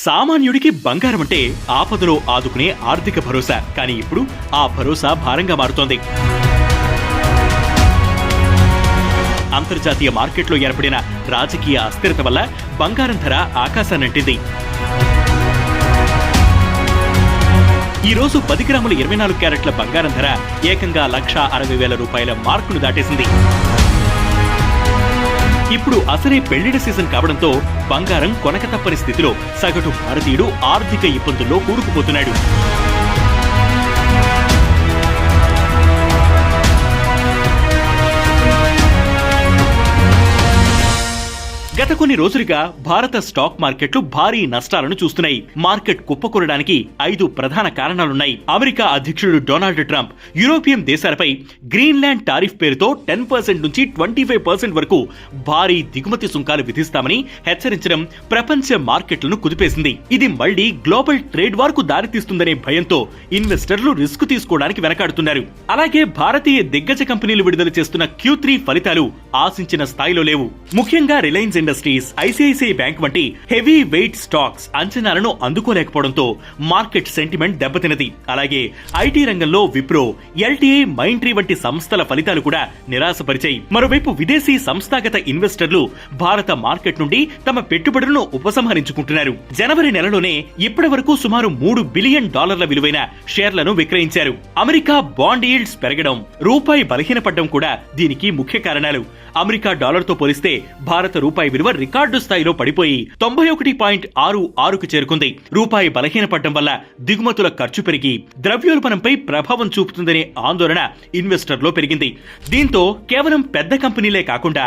సామాన్యుడికి బంగారం అంటే ఆపదలో ఆదుకునే ఆర్థిక భరోసా. కానీ ఇప్పుడు ఆ భరోసా భారంగా మారుతోంది. అంతర్జాతీయ మార్కెట్లో ఏర్పడిన రాజకీయ అస్థిరత వల్ల బంగారం ధర ఆకాశాన్నంటింది. ఈ రోజు 10 గ్రాముల 24 క్యారెట్ల బంగారం ధర ఏకంగా ₹1,60,000 మార్కును దాటేసింది. ఇప్పుడు అసలే పెళ్లిడ సీజన్ కావడంతో బంగారం కొనక తప్పని స్థితిలో సగటు భారతీయుడు ఆర్థిక ఇబ్బందుల్లో కూరుకుపోతున్నాడు. గత కొన్ని రోజులుగా భారత స్టాక్ మార్కెట్లు భారీ నష్టాలను చూస్తున్నాయి. మార్కెట్ కుప్పకూరడానికి 5 ప్రధాన కారణాలున్నాయి. అమెరికా అధ్యక్షుడు డొనాల్డ్ ట్రంప్ యూరోపియన్ దేశాలపై గ్రీన్లాండ్ టారిఫ్ పేరుతో 10% నుంచి 25% వరకు భారీ దిగుమతి సుంకాలు విధిస్తామని హెచ్చరించడం ప్రపంచ మార్కెట్లను కుదిపేసింది. ఇది మళ్లీ గ్లోబల్ ట్రేడ్ వార్ కు దారితీస్తుందనే భయంతో ఇన్వెస్టర్లు రిస్క్ తీసుకోవడానికి వెనకాడుతున్నారు. అలాగే భారతీయ దిగ్గజ కంపెనీలు విడుదల చేస్తున్న Q3 ఫలితాలు ఆశించిన స్థాయిలో లేవు. ముఖ్యంగా రిలయన్స్ ఇండస్ట్రీస్, ఐసిఐసిఐ బ్యాంక్ వంటి హెవీ వెయిట్ స్టాక్స్ అంచనాలను అందుకోలేకపోవడంతో మార్కెట్ సెంటిమెంట్ దెబ్బతిన్నది. అలాగే ఐటీ రంగంలో విప్రో, ఎల్టీఐ, మైంట్రీ వంటి సంస్థల ఫలితాలు కూడా నిరాశపరిచాయి. మరోవైపు విదేశీ సంస్థాగత ఇన్వెస్టర్లు భారత మార్కెట్ నుండి తమ పెట్టుబడులను ఉపసంహరించుకుంటున్నారు. జనవరి నెలలోనే ఇప్పటి వరకు సుమారు $3 బిలియన్ విలువైన షేర్లను విక్రయించారు. అమెరికా బాండ్ ఈల్డ్స్ పెరగడం, రూపాయి బలహీనపడడం కూడా దీనికి ముఖ్య కారణాలు. అమెరికా డాలర్తో పోలిస్తే భారత రూపాయి విలువ రికార్డు స్థాయిలో పడిపోయి 91.66కు చేరుకుంది. రూపాయి బలహీనపడడం వల్ల దిగుమతుల ఖర్చు పెరిగి ద్రవ్యోల్బణంపై ప్రభావం చూపుతుందనే ఆందోళన ఇన్వెస్టర్లో పెరిగింది. దీంతో కేవలం పెద్ద కంపెనీలే కాకుండా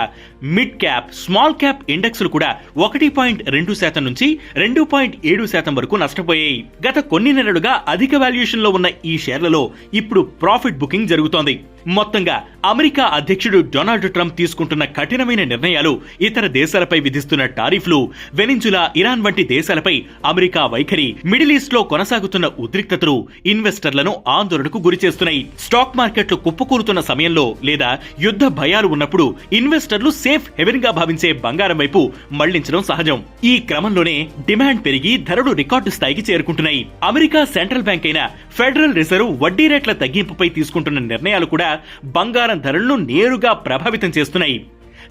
మిడ్ క్యాప్, స్మాల్ క్యాప్ ఇండెక్స్లు కూడా 1.2% నుంచి 2.7% వరకు నష్టపోయాయి. గత కొన్ని నెలలుగా అధిక వాల్యుయేషన్ లో ఉన్న ఈ షేర్లలో ఇప్పుడు ప్రాఫిట్ బుకింగ్ జరుగుతోంది. మొత్తంగా అమెరికా అధ్యక్షుడు డొనాల్డ్ ట్రంప్ తీసుకుంటున్న కఠినమైన నిర్ణయాలు, ఇతర దేశాలపై విధిస్తున్న టారిఫ్లు, వెనిజులా, ఇరాన్ వంటి దేశాలపై అమెరికా వైఖరి, మిడిల్ ఈస్ట్ లో కొనసాగుతున్న ఉద్రిక్తతలు ఇన్వెస్టర్లను ఆందోళనకు గురిచేస్తున్నాయి. స్టాక్ మార్కెట్లు కుప్పకూరుతున్న సమయంలో లేదా యుద్ధ భయాలు ఉన్నప్పుడు ఇన్వెస్టర్లు సేఫ్ హెవెన్ గా భావించే బంగారం వైపు మళ్లించడం సహజం. ఈ క్రమంలోనే డిమాండ్ పెరిగి ధరలు రికార్డు స్థాయికి చేరుకుంటున్నాయి. అమెరికా సెంట్రల్ బ్యాంక్ అయిన ఫెడరల్ రిజర్వ్ వడ్డీ రేట్ల తగ్గింపుపై తీసుకుంటున్న నిర్ణయాలు కూడా బంగారం ధరలను నేరుగా ప్రభావితం చేస్తున్నాయి.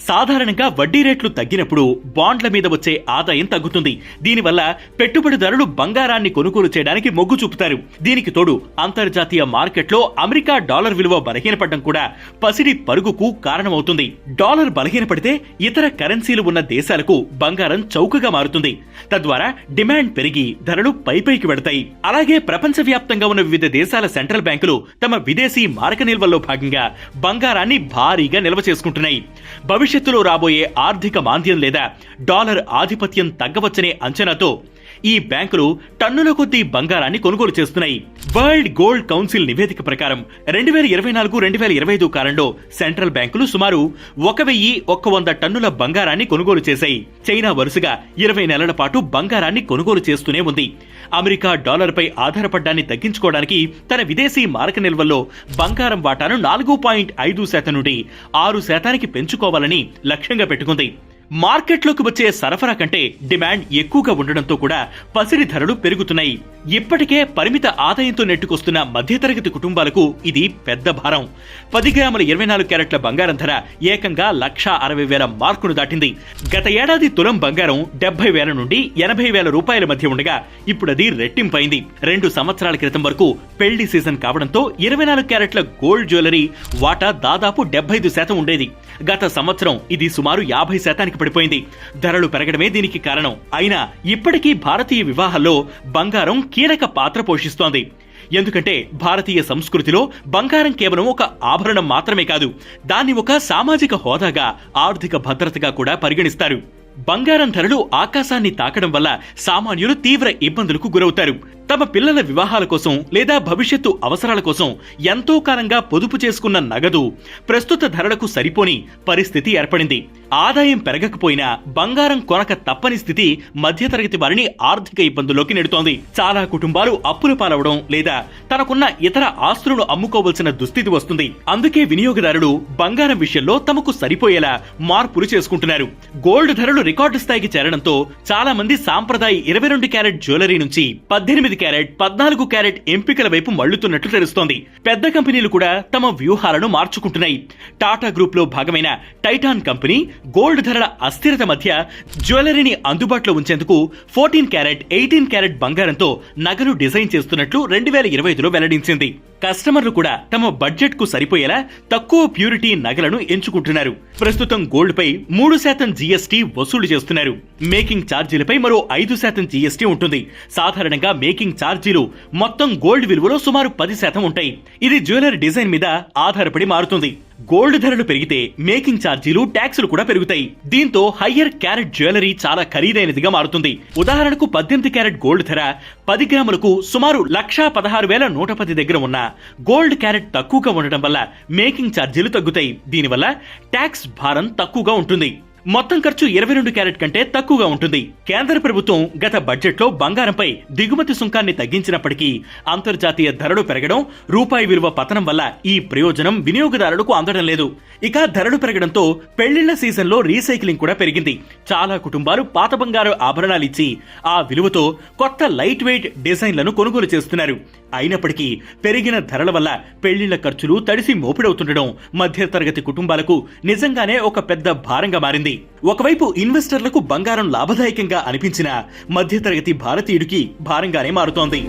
సాధారణంగా వడ్డీ రేట్లు తగ్గినప్పుడు బాండ్ల మీద వచ్చే ఆదాయం తగ్గుతుంది. దీనివల్ల పెట్టుబడిదారులు బంగారాన్ని కొనుగోలు చేయడానికి మొగ్గు చూపుతారు. దీనికి తోడు అంతర్జాతీయ మార్కెట్లో అమెరికా డాలర్ విలువ బలహీనపడడం కూడా పసిడి పరుగుకు కారణమవుతుంది. డాలర్ బలహీనపడితే ఇతర కరెన్సీలు ఉన్న దేశాలకు బంగారం చౌకగా మారుతుంది. తద్వారా డిమాండ్ పెరిగి ధరలు పైకి వెడతాయి. అలాగే ప్రపంచవ్యాప్తంగా ఉన్న వివిధ దేశాల సెంట్రల్ బ్యాంకులు తమ విదేశీ మారక నిల్వల్లో భాగంగా బంగారాన్ని భారీగా నిల్వ చేసుకుంటున్నాయి. భవిష్యత్తులో రాబోయే ఆర్థిక మాంద్యం లేదా డాలర్ ఆధిపత్యం తగ్గవచ్చనే అంచనాతో ఈ బ్యాంకులు టన్నుల కొద్దీ బంగారాన్ని కొనుగోలు చేస్తున్నాయి. వరల్డ్ గోల్డ్ కౌన్సిల్ నివేదిక ప్రకారం 2024-2025 కాలంలో సెంట్రల్ బ్యాంకులు సుమారు 1,100 టన్నుల బంగారాన్ని కొనుగోలు చేశాయి. చైనా వరుసగా 20 నెలల పాటు బంగారాన్ని కొనుగోలు చేస్తూనే ఉంది. అమెరికా డాలర్పై ఆధారపడ్డాన్ని తగ్గించుకోవడానికి తన విదేశీ మారక నిల్వల్లో బంగారం వాటాను 4.5% నుండి 6% పెంచుకోవాలని లక్ష్యంగా పెట్టుకుంది. మార్కెట్లోకి వచ్చే సరఫరా కంటే డిమాండ్ ఎక్కువగా ఉండడంతో కూడా పసిడి ధరలు పెరుగుతున్నాయి. ఇప్పటికే పరిమిత ఆదాయంతో నెట్టుకొస్తున్న మధ్యతరగతి కుటుంబాలకు ఇది పెద్ద భారం. 10 గ్రాముల 24 క్యారెట్ల బంగారం ధర ఏకంగా ₹1,60,000 మార్కును దాటింది. గత ఏడాది తులం బంగారం ₹70,000 నుండి ₹80,000 మధ్య ఉండగా ఇప్పుడు అది రెట్టింపైంది. 2 సంవత్సరాల క్రితం వరకు పెళ్లి సీజన్ కావడంతో 24 క్యారెట్ల గోల్డ్ జ్యువెలరీ వాటా దాదాపు 75% ఉండేది. గత సంవత్సరం ఇది సుమారు 50% పడిపోయింది. ధరలు పెరగడమే దీనికి కారణం. అయినా ఇప్పటికీ భారతీయ వివాహాల్లో బంగారం కీలక పాత్ర పోషిస్తోంది. ఎందుకంటే భారతీయ సంస్కృతిలో బంగారం కేవలం ఒక ఆభరణం మాత్రమే కాదు, దాన్ని ఒక సామాజిక హోదాగా, ఆర్థిక భద్రతగా కూడా పరిగణిస్తారు. బంగారం ధరలు ఆకాశాన్ని తాకడం వల్ల సామాన్యులు తీవ్ర ఇబ్బందులకు గురవుతారు. తమ పిల్లల వివాహాల కోసం లేదా భవిష్యత్తు అవసరాల కోసం ఎంతో కాలంగా పొదుపు చేసుకున్న నగదు ప్రస్తుత ధరలకు సరిపోని పరిస్థితి ఏర్పడింది. ఆదాయం పెరగకపోయినా బంగారం కొనక తప్పని స్థితి మధ్యతరగతి వారిని ఆర్థిక ఇబ్బందుల్లోకి నెడుతోంది. చాలా కుటుంబాలు అప్పుల పాలవడం లేదా తనకున్న ఇతర ఆస్తులను అమ్ముకోవాల్సిన దుస్థితి వస్తుంది. అందుకే వినియోగదారులు బంగారం విషయంలో తమకు సరిపోయేలా మార్పులు చేసుకుంటున్నారు. గోల్డ్ ధరలు రికార్డు స్థాయికి చేరడంతో చాలా మంది సాంప్రదాయ 22 క్యారెట్ జ్యువెలరీ నుంచి 18 క్యారెట్ 14 క్యారెట్ ఎంపికల వైపు మళ్లుతున్నట్లు తెలుస్తోంది. పెద్ద కంపెనీలు కూడా తమ వ్యూహాలను మార్చుకుంటున్నాయి. టాటా గ్రూప్ లో భాగమైన టైటాన్ కంపెనీ గోల్డ్ ధరల అస్థిరత మధ్య జ్యువెలరీని అందుబాటులో ఉంచేందుకు 14 క్యారెట్ 18 క్యారెట్ బంగారంతో నగలు డిజైన్ చేస్తున్నట్లు 2025లో వెల్లడించింది. కస్టమర్లు కూడా తమ బడ్జెట్ కు సరిపోయేలా తక్కువ ప్యూరిటీ నగలను ఎంచుకుంటున్నారు. ప్రస్తుతం గోల్డ్ పై 3% జీఎస్టీ వసూలు చేస్తున్నారు. మేకింగ్ ఛార్జీలపై మరో 5% జీఎస్టీ ఉంటుంది. సాధారణంగా మేకింగ్ ఛార్జీలు మొత్తం గోల్డ్ విలువలో సుమారు 10% ఉంటాయి. ఇది జ్యువెలరీ డిజైన్ మీద ఆధారపడి మారుతుంది. గోల్డ్ ధరలు పెరిగితే మేకింగ్ ఛార్జీలు, ట్యాక్సులు కూడా పెరుగుతాయి. దీంతో హయ్యర్ క్యారెట్ జ్యువెలరీ చాలా ఖరీదైనదిగా మారుతుంది. ఉదాహరణకు 18 క్యారెట్ గోల్డ్ ధర 10 గ్రాములకు సుమారు 1,16,110 దగ్గర ఉన్న గోల్డ్ క్యారెట్ తక్కువగా ఉండటం వల్ల మేకింగ్ ఛార్జీలు తగ్గుతాయి. దీనివల్ల ట్యాక్స్ భారం తక్కువగా ఉంటుంది. మొత్తం ఖర్చు 22 క్యారెట్ కంటే తక్కువగా ఉంటుంది. కేంద్ర ప్రభుత్వం గత బడ్జెట్లో బంగారంపై దిగుమతి సుంకాన్ని తగ్గించినప్పటికీ అంతర్జాతీయ ధరలు పెరగడం, రూపాయి విలువ పతనం వల్ల ఈ ప్రయోజనం వినియోగదారులకు అందడం లేదు. ఇక ధరలు పెరగడంతో పెళ్లిళ్ల సీజన్లో రీసైక్లింగ్ కూడా పెరిగింది. చాలా కుటుంబాలు పాత బంగారు ఆభరణాలు ఇచ్చి ఆ విలువతో కొత్త లైట్ వెయిట్ డిజైన్లను కొనుగోలు చేస్తున్నారు. అయినప్పటికీ పెరిగిన ధరల వల్ల పెళ్లిళ్ల ఖర్చులు తడిసి మోపిడవుతుండడం మధ్యతరగతి కుటుంబాలకు నిజంగానే ఒక పెద్ద భారంగా మారింది. ఒకవైపు ఇన్వెస్టర్లకు బంగారం లాభదాయకంగా అనిపించినా మధ్యతరగతి భారతీయుడికి భారంగానే మారుతోంది.